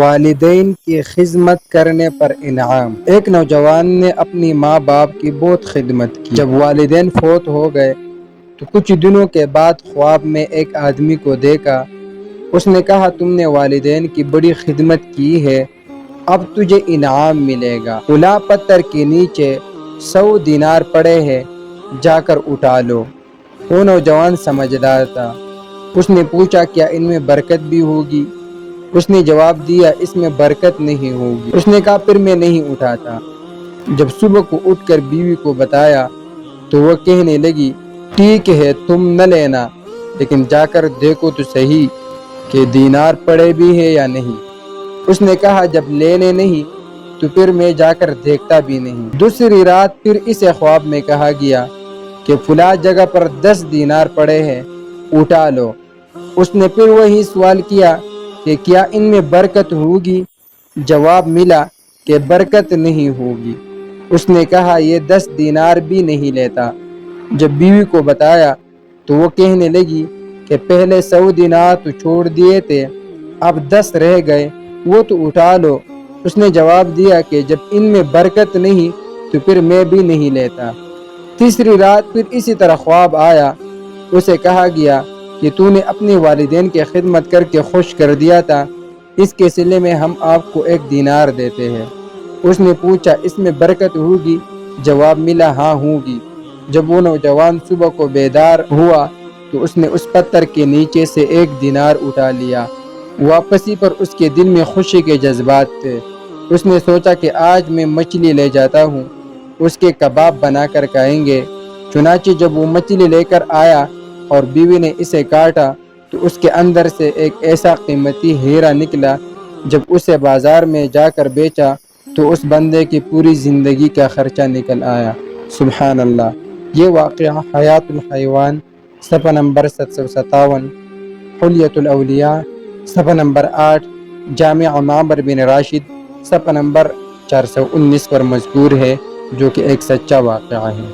والدین کی خدمت کرنے پر انعام۔ ایک نوجوان نے اپنی ماں باپ کی بہت خدمت کی۔ جب والدین فوت ہو گئے تو کچھ دنوں کے بعد خواب میں ایک آدمی کو دیکھا۔ اس نے کہا، تم نے والدین کی بڑی خدمت کی ہے، اب تجھے انعام ملے گا۔ فلاں پتھر کے نیچے 100 دینار پڑے ہیں، جا کر اٹھا لو۔ وہ نوجوان سمجھدار تھا۔ اس نے پوچھا، کیا ان میں برکت بھی ہوگی؟ اس نے جواب دیا، اس میں برکت نہیں ہوگی۔ اس نے کہا، پھر میں نہیں اٹھاتا۔ جب صبح کو اٹھ کر بیوی کو بتایا تو وہ کہنے لگی، ٹھیک ہے تم نہ لینا، لیکن جا کر دیکھو تو صحیح کہ دینار پڑے بھی ہے یا نہیں۔ اس نے کہا، جب لینے نہیں تو پھر میں جا کر دیکھتا بھی نہیں۔ دوسری رات پھر اسے خواب میں کہا گیا کہ فلاں جگہ پر 10 دینار پڑے ہیں، اٹھا لو۔ اس نے پھر وہی سوال کیا کہ کیا ان میں برکت ہوگی؟ جواب ملا کہ برکت نہیں ہوگی۔ اس نے کہا، یہ 10 دینار بھی نہیں لیتا۔ جب بیوی کو بتایا تو وہ کہنے لگی کہ پہلے 100 دینار تو چھوڑ دیے تھے، اب 10 رہ گئے، وہ تو اٹھا لو۔ اس نے جواب دیا کہ جب ان میں برکت نہیں تو پھر میں بھی نہیں لیتا۔ تیسری رات پھر اسی طرح خواب آیا۔ اسے کہا گیا کہ تو نے اپنے والدین کی خدمت کر کے خوش کر دیا تھا، اس کے صلے میں ہم آپ کو 1 دینار دیتے ہیں۔ اس نے پوچھا، اس میں برکت ہوگی؟ جواب ملا، ہاں ہوگی۔ جب وہ نوجوان صبح کو بیدار ہوا تو اس نے اس پتھر کے نیچے سے 1 دینار اٹھا لیا۔ واپسی پر اس کے دل میں خوشی کے جذبات تھے۔ اس نے سوچا کہ آج میں مچھلی لے جاتا ہوں، اس کے کباب بنا کر کھائیں گے۔ چنانچہ جب وہ مچھلی لے کر آیا اور بیوی نے اسے کاٹا تو اس کے اندر سے ایک ایسا قیمتی ہیرا نکلا، جب اسے بازار میں جا کر بیچا تو اس بندے کی پوری زندگی کا خرچہ نکل آیا۔ سبحان اللہ۔ یہ واقعہ حیات الحیوان صفحہ نمبر 757، حلیۃ الاولیاء صفحہ نمبر 8، جامع معمر بن راشد صفحہ نمبر 419 پر مذکور ہے، جو کہ ایک سچا واقعہ ہے۔